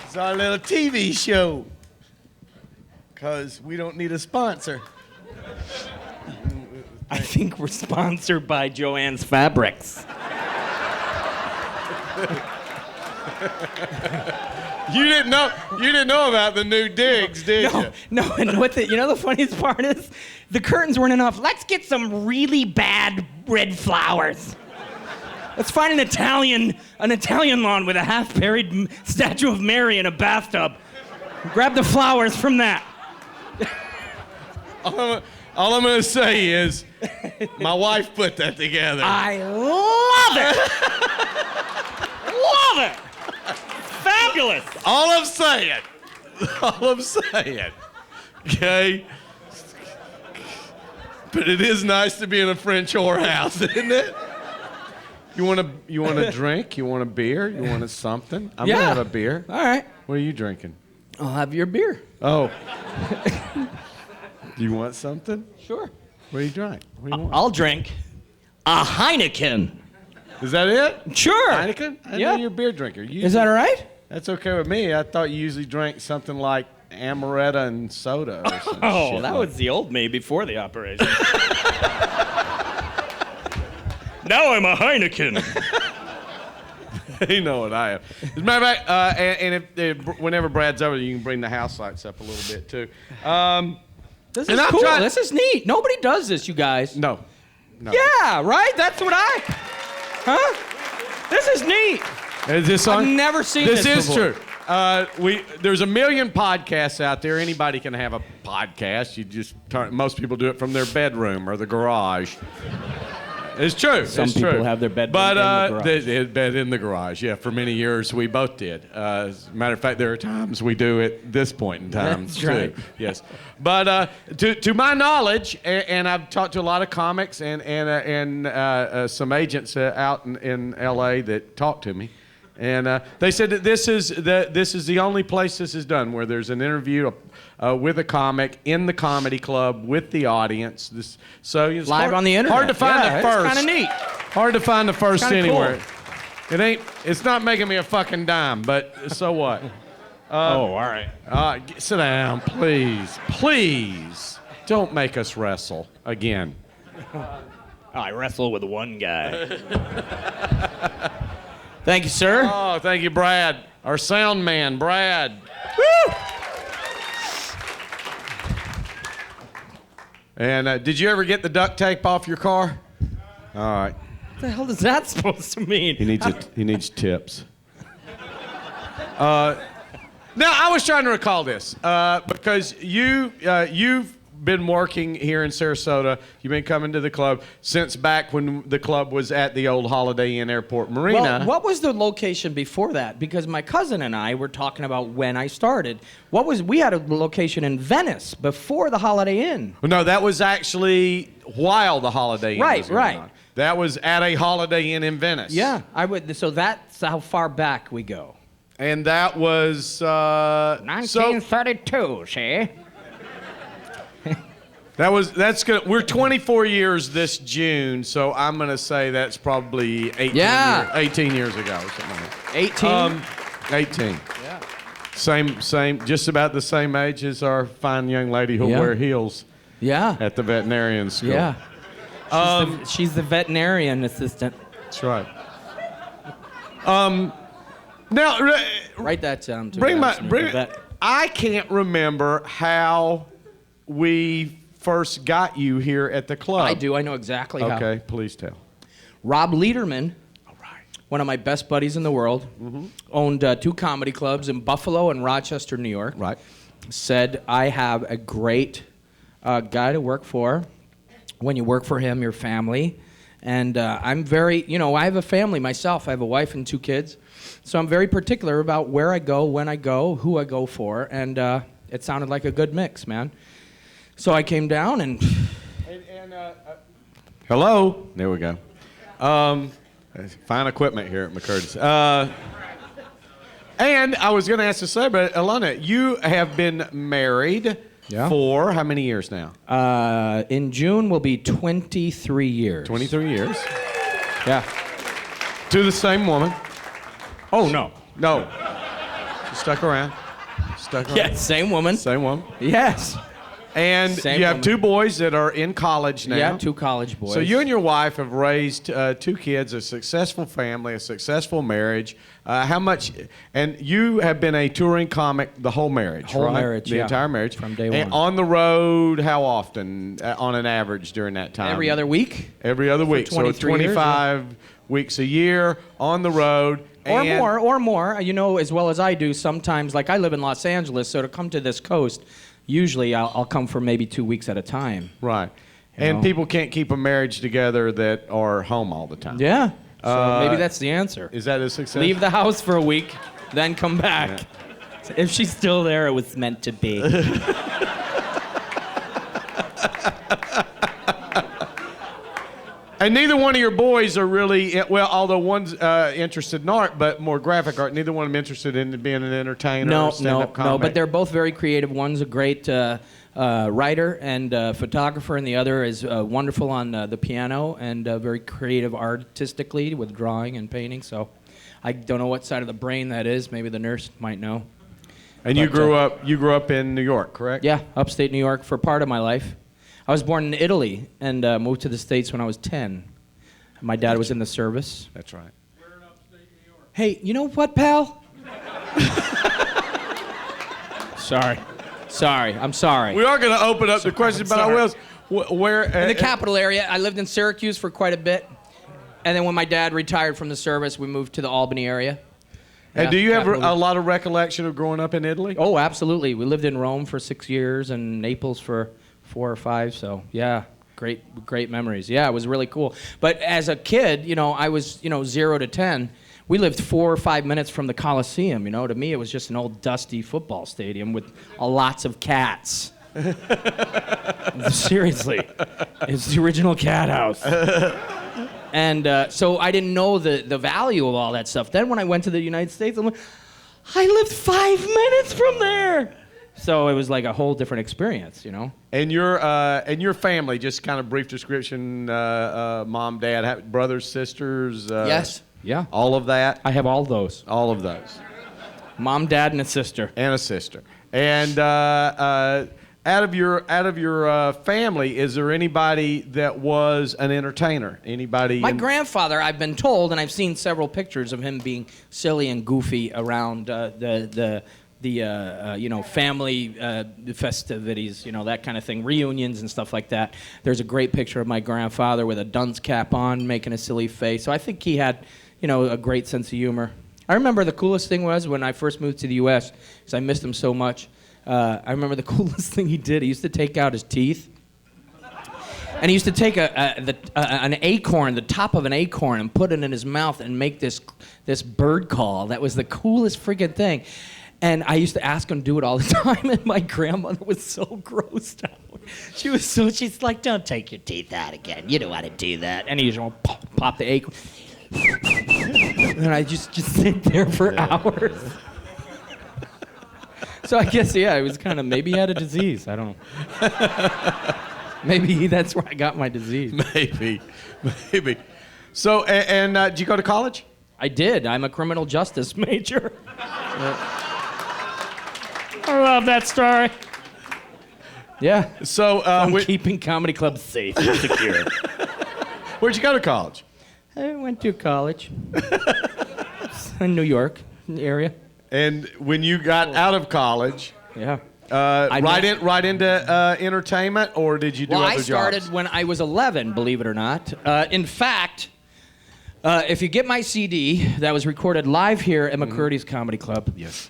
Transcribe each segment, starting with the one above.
It's our little TV show. Because we don't need a sponsor. I think we're sponsored by Joann's Fabrics. You didn't know about the new digs, did you? No, and the funniest part is, the curtains weren't enough. Let's get some really bad red flowers. Let's find an Italian lawn with a half-buried statue of Mary in a bathtub. Grab the flowers from that. All I'm gonna say is, my wife put that together. I love it. Love it. Fabulous. All I'm saying. Okay. But it is nice to be in a French whorehouse, isn't it? You want a drink? You want a beer? You want something? I'm gonna have a beer. All right. What are you drinking? I'll have your beer. Oh. Do you want something? Sure. What do you drink? What do you want? I'll drink a Heineken. Is that it? Sure. Heineken? I know you're a beer drinker. Is that all right? That's okay with me. I thought you usually drank something like amaretto and soda or something. Oh, that was the old me before the operation. Now I'm a Heineken. You know what I am. As a matter of fact, and if whenever Brad's over, you can bring the house lights up a little bit too. This is cool. This is neat. Nobody does this, you guys. No. Yeah, right? That's what Huh? This is neat. Is this on? I've never seen this This is before. true. There's a million podcasts out there. Anybody can have a podcast. You just most people do it from their bedroom or the garage. It's true. Some people have their bedroom in the garage. They bed in the garage. Yeah, for many years we both did. As a matter of fact, there are times we do at this point in time. That's too. right. Yes, but to my knowledge, and I've talked to a lot of comics and some agents out in L.A. that talked to me, and they said that this is the only place this is done where there's an interview with a comic in the comedy club with the audience. So it's live on the internet. Hard to find the first. It's kind of neat. Hard to find the first anywhere. Cool. It's not making me a fucking dime, but so what? All right. Sit down, please. Please. Don't make us wrestle again. I wrestle with one guy. Thank you, sir. Oh, thank you, Brad. Our sound man, Brad. Woo! And did you ever get the duct tape off your car? All right. What the hell is that supposed to mean? He needs tips. Now, I was trying to recall this because you've been working here in Sarasota. You've been coming to the club since back when the club was at the old Holiday Inn Airport Marina. Well, what was the location before that? Because my cousin and I were talking about when I started. We had a location in Venice before the Holiday Inn. No, that was actually while the Holiday Inn was going on. That was at a Holiday Inn in Venice. Yeah, so that's how far back we go. And that was 1932, see? That's good. We're 24 years this June, so I'm gonna say that's probably 18 years ago or something like that. 18. 18. Yeah. Same, just about the same age as our fine young lady who'll wear heels. Yeah. At the veterinarian school. Yeah. She's the veterinarian assistant. That's right. Now, write that down. I can't remember how we first got you here at the club. I do. I know exactly how. Okay, please tell. Rob Lederman, one of my best buddies in the world, owned 2 comedy clubs in Buffalo and Rochester, New York. Right. Said, I have a great guy to work for. When you work for him, your family. And I'm very, I have a family myself. I have a wife and 2 kids. So I'm very particular about where I go, when I go, who I go for. And it sounded like a good mix, man. So I came down and hello. There we go. Fine equipment here at McCurdy's. And I was going to ask to say, but Alana, you have been married for how many years now? In June will be 23 years. 23 years? Yeah. To the same woman? Oh, no. No. Stuck around. Yeah, same woman. Same one. Yes. And Same you have woman. 2 boys that are in college now. Yeah, 2 college boys. So you and your wife have raised 2 kids, a successful family, a successful marriage. How much? And you have been a touring comic the whole marriage, Whole right? marriage, the yeah. entire marriage From day And one. on the road, how often on an average during that time? Every other week. Every other week. So 23 years, 25 weeks a year on the road. Or and more. You know, as well as I do, sometimes, like I live in Los Angeles, so to come to this coast, usually I'll come for maybe 2 weeks at a time. Right. You And know? people can't keep a marriage together that are home all the time. Yeah. So maybe that's the answer. Is that a success? Leave the house for a week, then come back. If she's still there, it was meant to be. And neither one of your boys are really, well, although one's interested in art, but more graphic art, neither one of them interested in being an entertainer or stand-up comic. But they're both very creative. One's a great writer and photographer, and the other is wonderful on the piano and very creative artistically with drawing and painting. So I don't know what side of the brain that is. Maybe the nurse might know. And you grew up in New York, correct? Yeah, upstate New York for part of my life. I was born in Italy and moved to the States when I was 10. My dad was in the service. That's right. Where in upstate New York? Hey, you know what, pal? Sorry. I'm sorry. We are going to open up the question, but I will. Where? In the capital area. I lived in Syracuse for quite a bit. And then when my dad retired from the service, we moved to the Albany area. And Yeah, do you have capital. a lot of recollection of growing up in Italy? Oh, absolutely. We lived in Rome for 6 years and Naples for 4 or 5. So, yeah, great memories. Yeah, it was really cool. But as a kid, I was, 0 to 10. We lived 4 or 5 minutes from the Coliseum. To me, it was just an old dusty football stadium with lots of cats. Seriously, it's the original cat house. And so I didn't know the value of all that stuff. Then when I went to the United States, I'm like, I lived 5 minutes from there. So it was like a whole different experience, And your family, just kind of brief description, mom, dad, brothers, sisters. Yes. Yeah. All of that. I have all those. All of those. Mom, dad, and a sister. And a sister. And out of your family, is there anybody that was an entertainer? Anybody? My grandfather, I've been told, and I've seen several pictures of him being silly and goofy around the family festivities, that kind of thing, reunions and stuff like that. There's a great picture of my grandfather with a dunce cap on, making a silly face. So I think he had, a great sense of humor. I remember the coolest thing was when I first moved to the U.S., because I missed him so much. I remember the coolest thing he did. He used to take out his teeth. And he used to take an acorn, the top of an acorn, and put it in his mouth and make this bird call. That was the coolest friggin' thing. And I used to ask him to do it all the time, and my grandmother was so grossed out. She's like, don't take your teeth out again. You know how to do that. And he used to pop the acorn. And I just sit there for hours. So I guess, it was kind of, maybe he had a disease. I don't know. Maybe that's where I got my disease. Maybe. So, and did you go to college? I did. I'm a criminal justice major. I love that story. Yeah. So, I'm keeping comedy clubs safe and secure. where'd you go to college? I went to college in New York, in the area. And when you got out of college, Yeah. right into entertainment, or did you do other I jobs? started when I was 11, believe it or not. In fact, if you get my CD that was recorded live here at McCurdy's Comedy Club, Yes.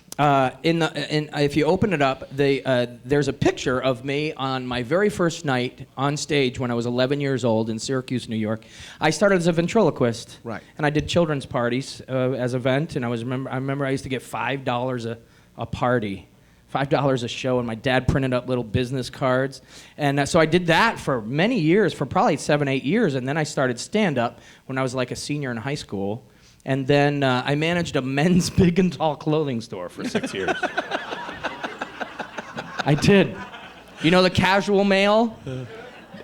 if you open it up, there's a picture of me on my very first night on stage when I was 11 years old in Syracuse, New York. I started as a ventriloquist, Right. and I did children's parties as a vent, and I remember I used to get $5 a party. $5 a show, and my dad printed up little business cards. And so I did that for many years, for probably 7, 8 years, and then I started stand-up when I was like a senior in high school. And then I managed a men's big and tall clothing store for 6 years. I did. You know the casual male,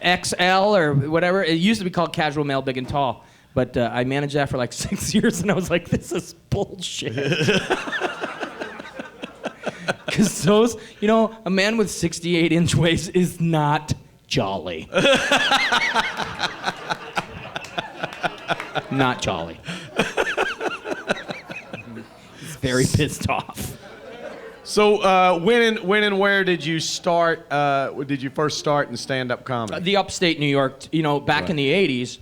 XL or whatever? It used to be called casual male, big and tall. But I managed that for like 6 years, and I was like, this is bullshit. Because those, a man with 68-inch waist is not jolly. Not jolly. He's very pissed off. So when and where did you start? Did you first start in stand-up comedy? The upstate New York, back in the 80s,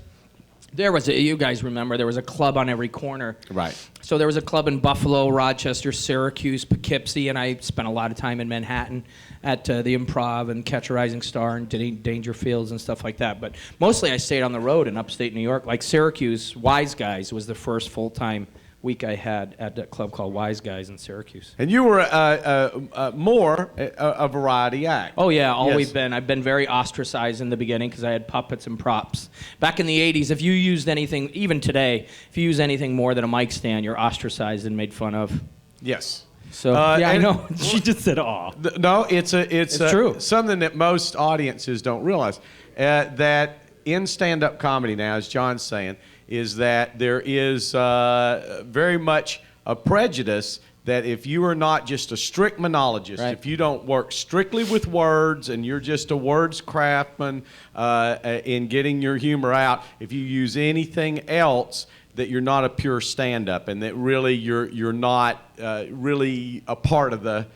there was you guys remember, there was a club on every corner. Right. So there was a club in Buffalo, Rochester, Syracuse, Poughkeepsie, and I spent a lot of time in Manhattan at the Improv and Catch a Rising Star and Dangerfields and stuff like that. But mostly I stayed on the road in upstate New York. Like Syracuse, Wise Guys was the first full-time week I had at a club called Wise Guys in Syracuse. And you were more a variety act. Oh yeah, always Yes. been. I've been very ostracized in the beginning because I had puppets and props. Back in the 80s, if you used anything, even today, if you use anything more than a mic stand, you're ostracized and made fun of. Yes. So yeah, I know. She just said, "Oh." No, it's true. Something that most audiences don't realize. That in stand-up comedy now, as John's saying, is that there is very much a prejudice that if you are not just a strict monologist, Right. if you don't work strictly with words and you're just a words craftsman in getting your humor out, if you use anything else, that you're not a pure stand-up, and that really you're not really a part of the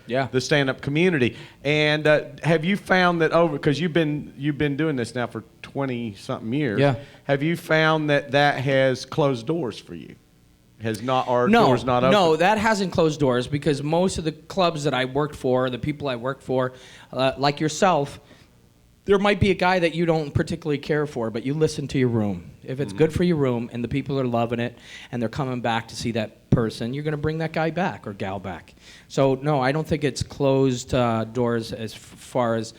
stand-up community. And have you found that because you've been doing this now for 20-something years? Yeah. Have you found that has closed doors for you? Doors not open? No, that hasn't closed doors because most of the clubs that I worked for, the people I worked for, like yourself, there might be a guy that you don't particularly care for, but you listen to your room. If it's good for your room and the people are loving it and they're coming back to see that person, you're going to bring that guy back or gal back. So, no, I don't think it's closed doors as far as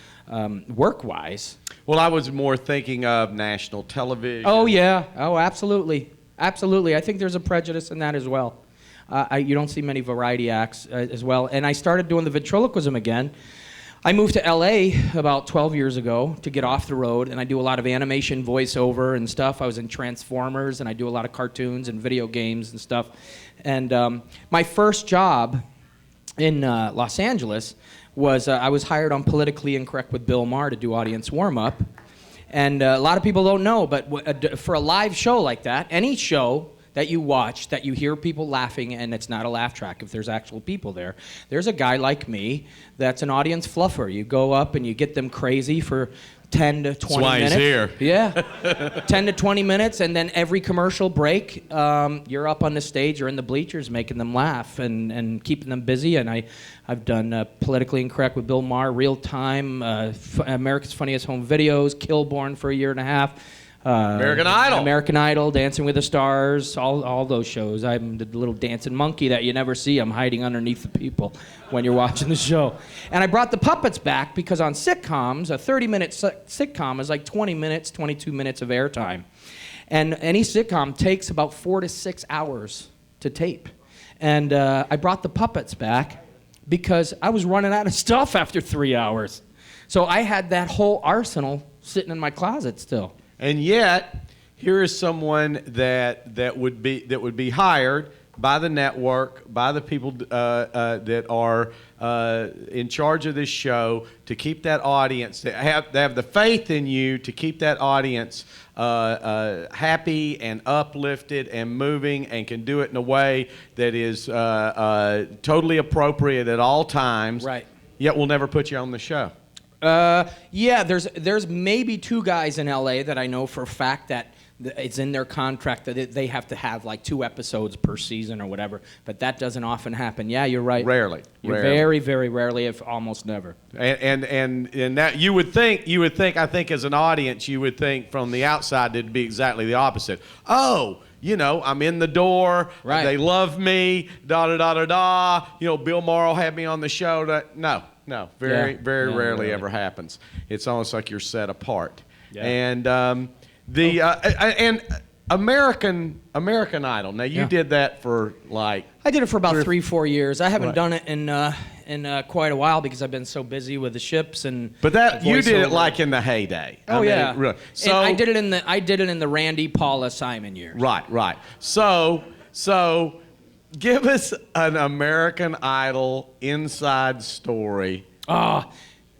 work-wise. Well, I was more thinking of national television. Oh, yeah. Oh, absolutely. Absolutely. I think there's a prejudice in that as well. You don't see many variety acts as well. And I started doing the ventriloquism again. I moved to LA about 12 years ago to get off the road, and I do a lot of animation voiceover and stuff. I was in Transformers, and I do a lot of cartoons and video games and stuff. And my first job in Los Angeles was I was hired on Politically Incorrect with Bill Maher to do audience warm-up. And a lot of people don't know, but for a live show like that, any show that you watch, that you hear people laughing and it's not a laugh track, if there's actual people there, there's a guy like me that's an audience fluffer. You go up and you get them crazy for 10 to 20 minutes. That's why he's here. Yeah, 10 to 20 minutes, and then every commercial break, you're up on the stage or in the bleachers making them laugh and keeping them busy. And I've done Politically Incorrect with Bill Maher, Real Time, America's Funniest Home Videos, Killborn for a year and a half. American Idol, Dancing with the Stars, all those shows. I'm the little dancing monkey that you never see. I'm hiding underneath the people when you're watching the show. And I brought the puppets back because on sitcoms, a 30-minute sitcom is like 20 minutes, 22 minutes of airtime. And any sitcom takes about 4 to 6 hours to tape. And I brought the puppets back because I was running out of stuff after 3 hours. So I had that whole arsenal sitting in my closet still. And yet, here is someone that would be hired by the network, by the people that are in charge of this show to keep that audience, that have the faith in you to keep that audience happy and uplifted and moving, and can do it in a way that is totally appropriate at all times. Right. Yet we'll never put you on the show. Yeah, there's maybe 2 guys in LA that I know for a fact that it's in their contract that they have to have like 2 episodes per season or whatever, but that doesn't often happen. Yeah, you're right. Rarely. Very, very rarely, if almost never. And that you would think, I think as an audience, you would think from the outside it'd be exactly the opposite. Oh, I'm in the door. Right. They love me. Da. Bill Maher will have me on the show. No, very rarely ever happens. It's almost like you're set apart. Yeah. And and American Idol. Now you did that for like. I did it for about 3-4 years. I haven't done it in quite a while because I've been so busy with the ships and. But that you did it voiceover. like in the heyday. Oh, yeah. Really. So And I did it in the Randy Paula Simon years. Right. So Give us an American Idol inside story.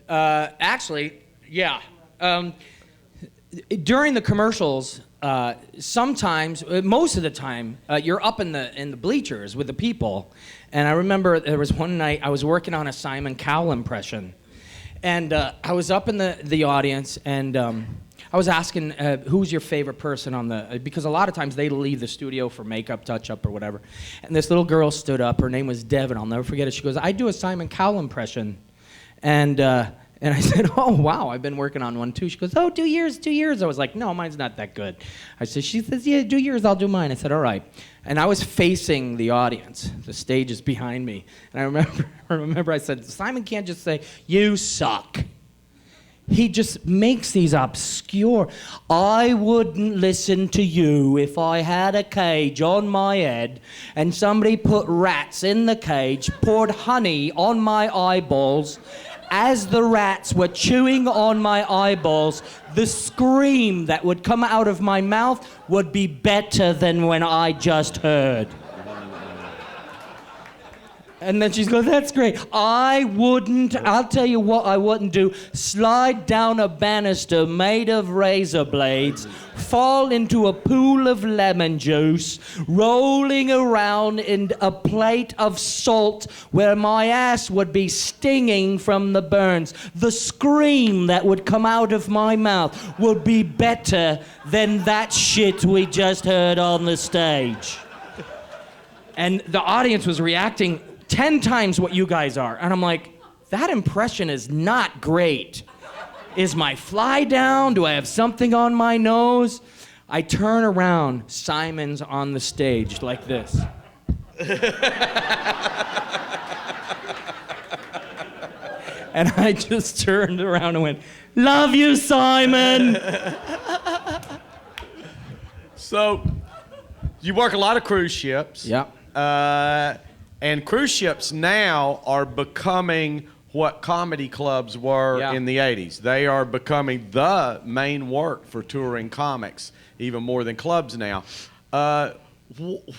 Actually, yeah. During the commercials, sometimes, most of the time, you're up in the bleachers with the people. And I remember there was one night I was working on a Simon Cowell impression, and I was up in the audience, and I was asking who's your favorite person on because a lot of times they leave the studio for makeup, touch-up, or whatever. And this little girl stood up. Her name was Devin. I'll never forget it. She goes, "I do a Simon Cowell impression." And I said, "Oh, wow, I've been working on one too." She goes, "Oh, 2 years, 2 years." I was like, "No, mine's not that good." She says, "Yeah, 2 years, I'll do mine." I said, "All right." And I was facing the audience. The stage is behind me. And I remember I said, "Simon can't just say, 'You suck.' He just makes these obscure, 'I wouldn't listen to you if I had a cage on my head and somebody put rats in the cage, poured honey on my eyeballs. As the rats were chewing on my eyeballs, the scream that would come out of my mouth would be better than when I just heard.'" And then she goes, "That's great. I'll tell you what I wouldn't do. Slide down a banister made of razor blades, fall into a pool of lemon juice, rolling around in a plate of salt where my ass would be stinging from the burns. The scream that would come out of my mouth would be better than that shit we just heard on the stage." And the audience was reacting 10 times what you guys are. And I'm like, that impression is not great. Is my fly down? Do I have something on my nose? I turn around, Simon's on the stage like this. And I just turned around and went, "Love you, Simon." So, you work a lot of cruise ships. Yep. And cruise ships now are becoming what comedy clubs were in the 80s. They are becoming the main work for touring comics, even more than clubs now.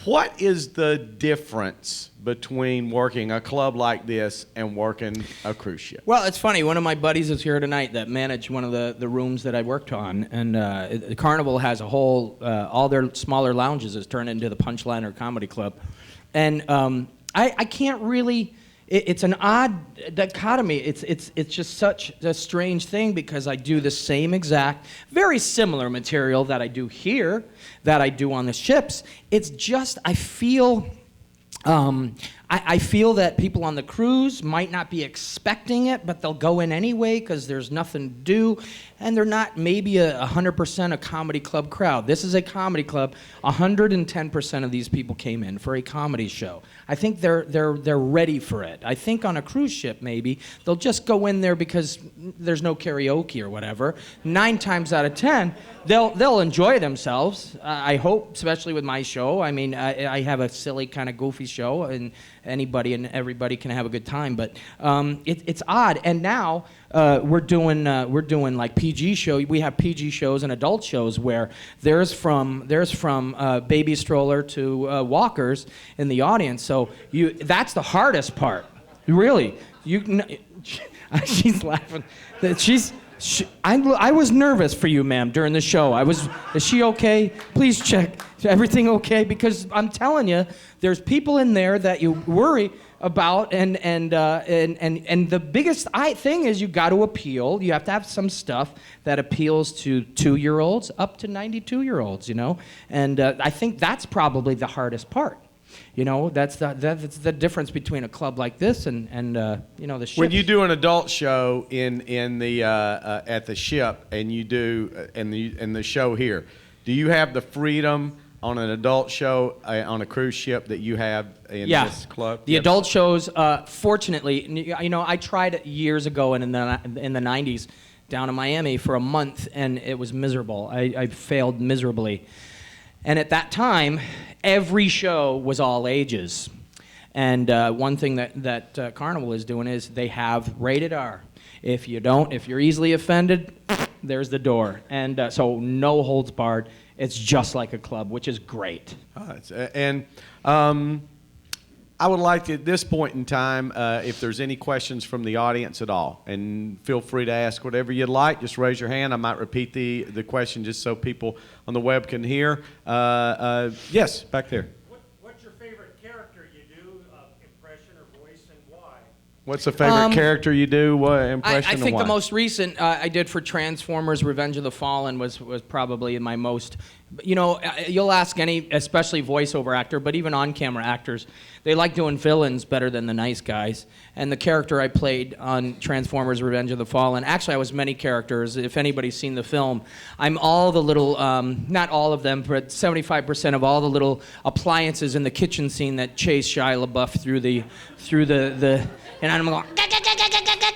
What is the difference between working a club like this and working a cruise ship? Well, it's funny. One of my buddies is here tonight that managed one of the rooms that I worked on. And Carnival has a whole, all their smaller lounges is turned into the Punchline or Comedy Club. And I can't really, it's an odd dichotomy. It's just such a strange thing because I do the same exact, very similar material that I do here, that I do on the ships. It's just, I feel that people on the cruise might not be expecting it, but they'll go in anyway because there's nothing to do, and they're not maybe 100% a comedy club crowd. This is a comedy club. 110% of these people came in for a comedy show. I think they're ready for it. I think on a cruise ship maybe they'll just go in there because there's no karaoke or whatever. 9 times out of 10, they'll enjoy themselves. I hope, especially with my show. I mean, I have a silly kind of goofy show, and anybody and everybody can have a good time. But it's odd. And now we're doing like PG show. We have PG shows and adult shows where there's from baby stroller to walkers in the audience. So that's the hardest part, really. She's laughing. I was nervous for you, ma'am, during the show. Is she okay? Please check. Is everything okay? Because I'm telling you, there's people in there that you worry about, and the biggest thing is you got to appeal. You have to have some stuff that appeals to 2-year-olds up to 92-year-olds, you know. And I think that's probably the hardest part. You know, that's the difference between a club like this and you know, the ship. When you do an adult show in the at the ship, and you do in the show here, do you have the freedom on an adult show on a cruise ship that you have in this club? The adult shows, fortunately, you know, I tried it years ago in the 90s down in Miami for a month, and it was miserable. I failed miserably. And at that time, every show was all ages. And one thing that Carnival is doing is they have rated R. If you're easily offended, there's the door. And so no holds barred. It's just like a club, which is great. I would like to, at this point in time, if there's any questions from the audience at all, and feel free to ask whatever you'd like. Just raise your hand. I might repeat the question just so people on the web can hear. Yes, back there. What's your favorite character you do, impression or voice, and why? What's the favorite character you do? What impression? I think and why? the most recent I did for Transformers: Revenge of the Fallen was probably my most. You know, you'll ask any, especially voiceover actor, but even on-camera actors, they like doing villains better than the nice guys. And the character I played on Transformers: Revenge of the Fallen, actually I was many characters. If anybody's seen the film, I'm all the little, not all of them, but 75% of all the little appliances in the kitchen scene that chase Shia LaBeouf through the, and I'm going,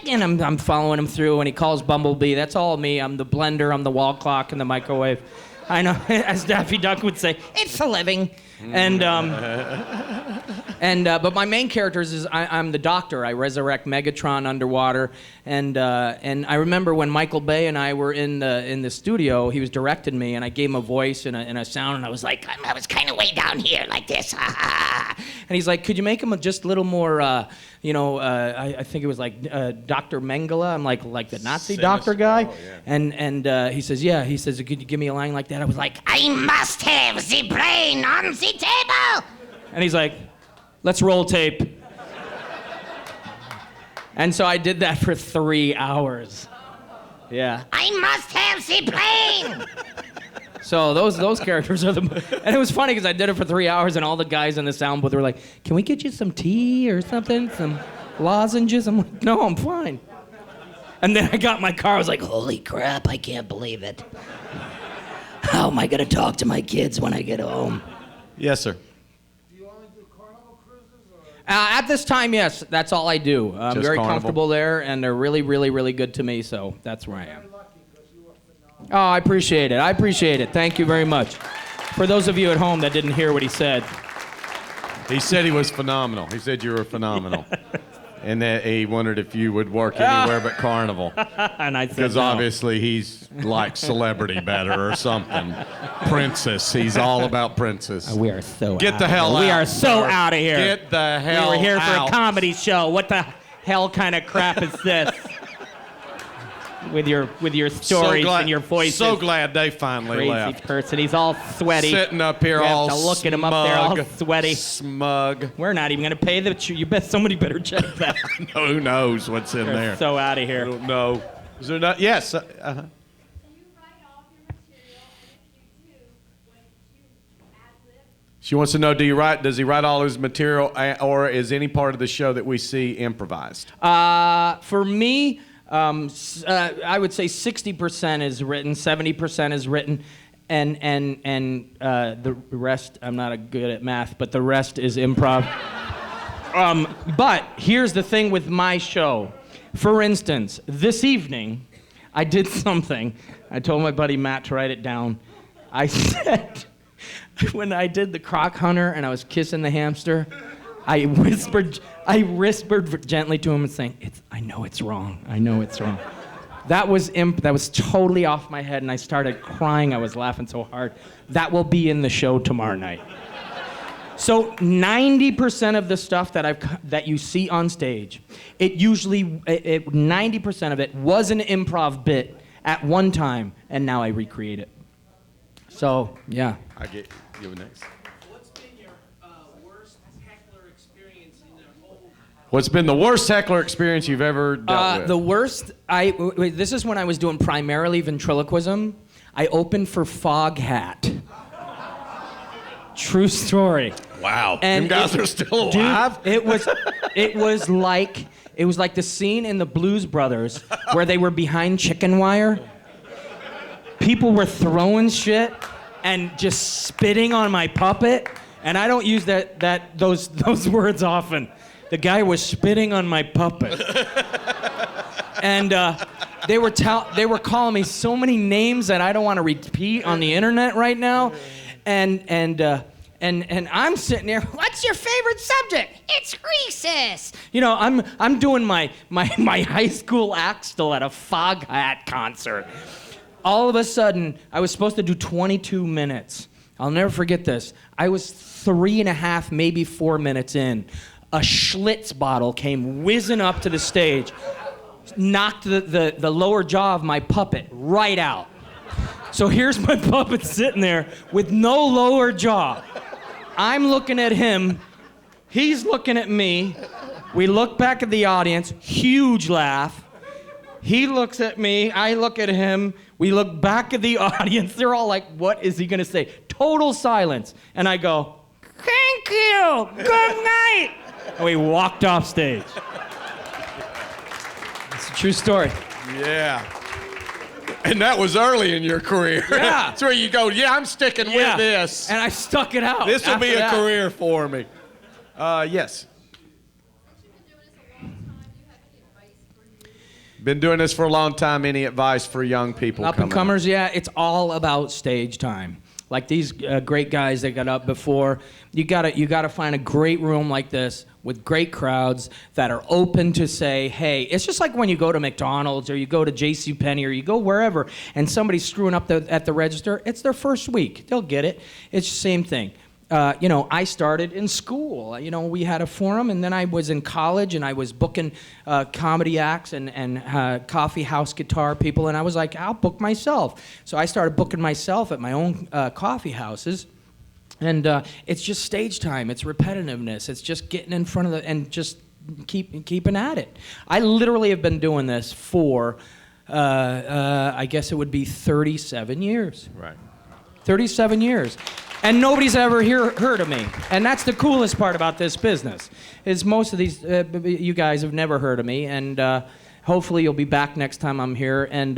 and I'm following him through, and he calls Bumblebee. That's all me. I'm the blender, I'm the wall clock, and the microwave. I know, as Daffy Duck would say, it's a living. And but my main characters is I'm the Doctor. I resurrect Megatron underwater, and I remember when Michael Bay and I were in the studio, he was directing me, and I gave him a voice and a sound, and I was like, I was kind of way down here like this, and he's like, could you make him just a little more, I think it was like Dr. Mengele. I'm like the Nazi doctor guy, and he says, yeah, he says, could you give me a line like that? I was like, I must have the brain on the table. And he's like, let's roll tape. And so I did that for 3 hours. Yeah. I must have the brain. So those characters are and it was funny because I did it for 3 hours and all the guys in the sound booth were like, can we get you some tea or something? Some lozenges? I'm like, no, I'm fine. And then I got in my car, I was like, holy crap, I can't believe it. How am I gonna talk to my kids when I get home? Yes, sir. Do you only do Carnival cruises? Or? At this time, yes, that's all I do. I'm Just very Carnival? comfortable there, and they're really, really, really good to me, so that's where I am. Oh, I appreciate it. I appreciate it. Thank you very much. For those of you at home that didn't hear what he said. He said he was phenomenal. He said you were phenomenal. And that he wondered if you would work anywhere but Carnival. And I said Because no. obviously he's like celebrity better or something. Princess. He's all about princess. We are so Get out the of hell here. out. We are so sir. out of here. Get the hell out. We were here for a comedy show. What the hell kind of crap is this? With your stories and your voices. So glad they finally Crazy left. person. He's all sweaty. Sitting up here You have all to look smug. at him up there all sweaty. Smug. We're not even going to pay you bet somebody better check that. Who knows what's in We're there? so out of I here. don't know. Is there not? Yes. Do you write off your material, and if you do, when you ad-lib? She wants to know, does he write all his material, or is any part of the show that we see improvised? For me, I would say 60% is written, 70% is written, and the rest, I'm not good at math, but the rest is improv. But here's the thing with my show. For instance, this evening, I did something. I told my buddy Matt to write it down. I said, when I did the croc hunter and I was kissing the hamster, I whispered gently to him and saying, I know it's wrong. I know it's wrong. That was totally off my head, and I started crying. I was laughing so hard. That will be in the show tomorrow night. So 90% of the stuff that you see on stage, 90% of it was an improv bit at one time, and now I recreate it. So, yeah. I get you next. What's been your worst heckler experience in the whole? What's been the worst heckler experience you've ever dealt with? The worst, this is when I was doing primarily ventriloquism. I opened for Foghat. True story. Wow. And Them guys are still dude, alive? it was like the scene in the Blues Brothers where they were behind chicken wire. People were throwing shit and just spitting on my puppet, and I don't use those words often. The guy was spitting on my puppet, and they were calling me so many names that I don't want to repeat on the internet right now, and I'm sitting there. What's your favorite subject? It's recess. You know, I'm doing my high school act still at a Foghat concert. All of a sudden, I was supposed to do 22 minutes. I'll never forget this. I was 3.5, maybe 4 minutes in. a Schlitz bottle came whizzing up to the stage, knocked the lower jaw of my puppet right out. So here's my puppet sitting there with no lower jaw. I'm looking at him, he's looking at me. We look back at the audience, huge laugh. He looks at me, I look at him, we look back at the audience. They're all like, what is he gonna say? Total silence. And I go, thank you, good night. And we walked off stage. It's a true story. Yeah. And that was early in your career. Yeah. That's where you go, yeah, I'm sticking with this. And I stuck it out. This will be after a that. career for me. Yes. Been doing this a long time. Any advice for young people? Up and comers, yeah, it's all about stage time. Like these great guys that got up before, you gotta find a great room like this with great crowds that are open to say, hey, it's just like when you go to McDonald's or you go to JCPenney or you go wherever and somebody's screwing up at the register. It's their first week. They'll get it. It's the same thing. I started in school. We had a forum, and then I was in college, and I was booking comedy acts and coffee house guitar people, and I was like, I'll book myself. So I started booking myself at my own coffee houses, and it's just stage time. It's repetitiveness. It's just getting in front of and just keeping at it. I literally have been doing this for, I guess it would be 37 years. Right. 37 years. And nobody's ever heard of me. And that's the coolest part about this business, is most of these, you guys have never heard of me, and hopefully you'll be back next time I'm here. And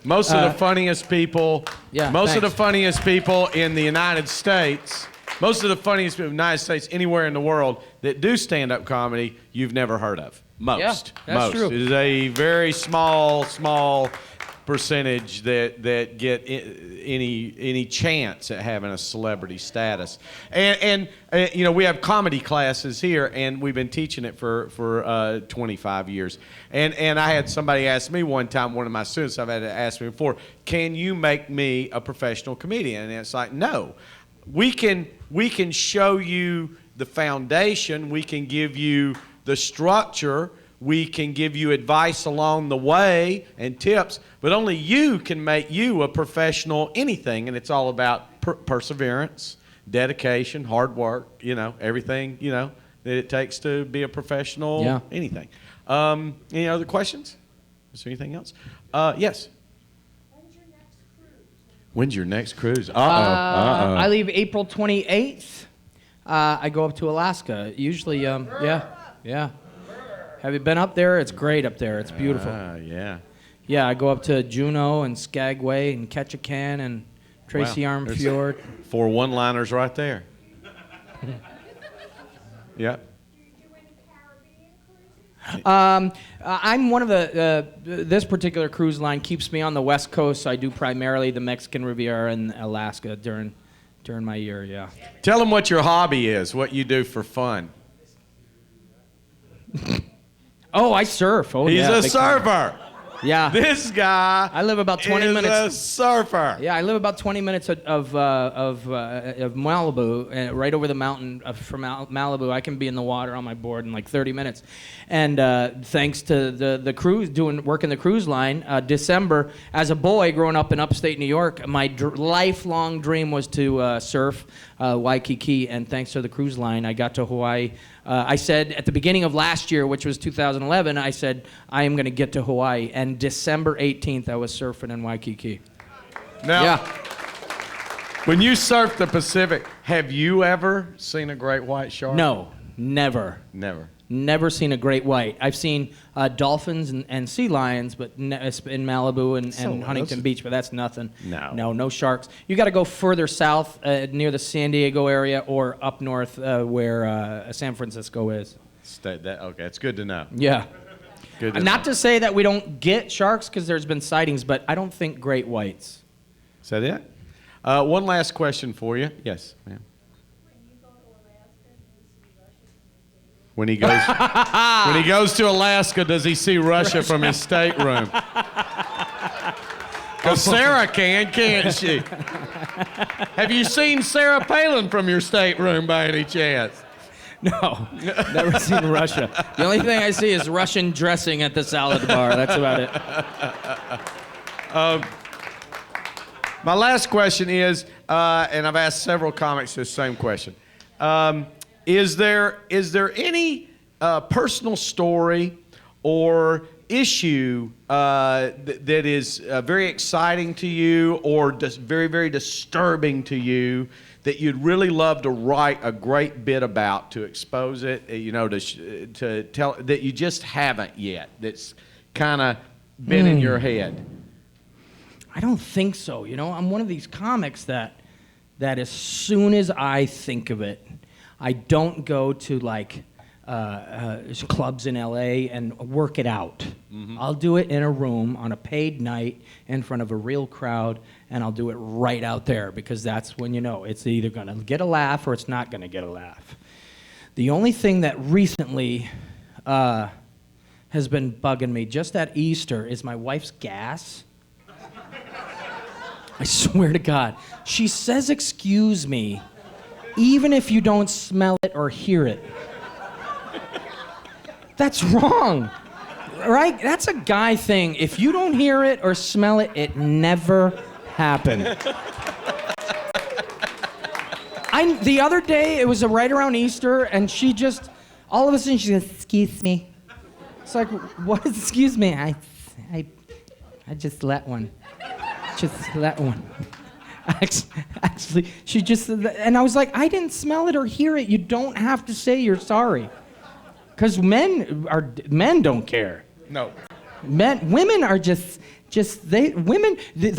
most of the funniest people, of the funniest people in the United States, most of the funniest people in the United States, anywhere in the world that do stand-up comedy, you've never heard of. Most. Yeah, that's true. It is a very small percentage that get any chance at having a celebrity status. And we have comedy classes here, and we've been teaching it for 25 years. And I had somebody ask me one time, one of my students, I've had to ask me before, can you make me a professional comedian? And it's like, no. We can show you the foundation, we can give you the structure, we can give you advice along the way and tips, but only you can make you a professional anything, and it's all about perseverance, dedication, hard work, everything, that it takes to be a professional anything. Any other questions? Is there anything else? Yes. When's your next cruise? I leave April 28th. I go up to Alaska. Usually, yeah. Have you been up there? It's great up there. It's beautiful. Yeah. Yeah, I go up to Juneau and Skagway and Ketchikan and Tracy Arm Fjord. 4 one-liners right there. Yeah. I'm one of this particular cruise line keeps me on the West Coast, so I do primarily the Mexican Riviera and Alaska during my year, yeah. Tell them what your hobby is, what you do for fun. Oh, I surf. Oh, He's yeah, a surfer. Time. Yeah. This guy. I live about 20 is minutes. a surfer. Yeah, I live about 20 minutes of Malibu, right over the mountain from Malibu. I can be in the water on my board in like 30 minutes. And thanks to the cruise, working the cruise line, December, as a boy growing up in upstate New York, my lifelong dream was to surf Waikiki. And thanks to the cruise line, I got to Hawaii. I said at the beginning of last year, which was 2011, I said, I am going to get to Hawaii. And December 18th, I was surfing in Waikiki. Now, when you surf the Pacific, have you ever seen a great white shark? No, never. Never seen a great white. I've seen dolphins and sea lions, but in Malibu and Huntington Beach, but that's nothing. No sharks. You got to go further south near the San Diego area or up north where San Francisco is. Okay, it's good to know. Yeah. Good to Not know. to say that we don't get sharks because there's been sightings, but I don't think great whites. Is that it? One last question for you. Yes, ma'am. When he goes to Alaska, does he see Russia from his stateroom? Because Sarah can't she? Have you seen Sarah Palin from your stateroom by any chance? No, never seen Russia. The only thing I see is Russian dressing at the salad bar. That's about it. My last question is, and I've asked several comics this same question. Is there any personal story or issue that is very exciting to you or just very, very disturbing to you that you'd really love to write a great bit about, to expose it, to tell, that you just haven't yet, that's kind of been in your head? I don't think so. I'm one of these comics that as soon as I think of it, I don't go to like clubs in LA and work it out. Mm-hmm. I'll do it in a room on a paid night in front of a real crowd, and I'll do it right out there because that's when it's either going to get a laugh or it's not going to get a laugh. The only thing that recently has been bugging me just at Easter is my wife's gas. I swear to God. She says, "Excuse me," even if you don't smell it or hear it. That's wrong, right? That's a guy thing. If you don't hear it or smell it, it never happened. The other day, it was right around Easter, and she just, all of a sudden, she goes, "Excuse me." It's like, what? Excuse me? I just let one. Just let one. Actually, she just, and I was like, I didn't smell it or hear it. You don't have to say you're sorry. Because men don't care. No. Women are the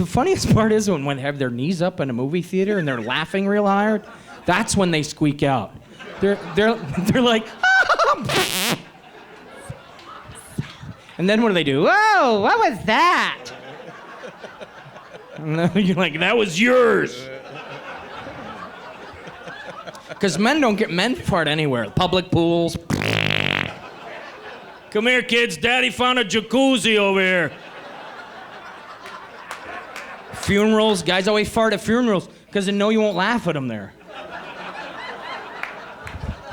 funniest part is when they have their knees up in a movie theater and they're laughing real hard. That's when they squeak out. They're like, and then what do they do? Whoa, what was that? And you're like, that was yours. Because men fart anywhere. Public pools. Come here, kids. Daddy found a jacuzzi over here. Funerals. Guys always fart at funerals because they know you won't laugh at them there.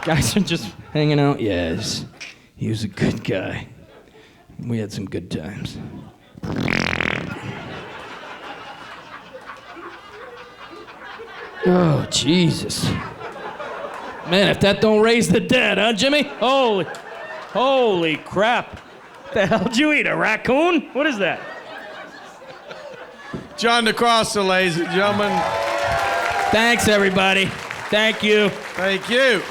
Guys are just hanging out. Yes, he was a good guy. We had some good times. Oh, Jesus. Man, if that don't raise the dead, huh, Jimmy? Holy crap. The hell did you eat, a raccoon? What is that? John DiCrosta, ladies and gentlemen. Thanks, everybody. Thank you. Thank you.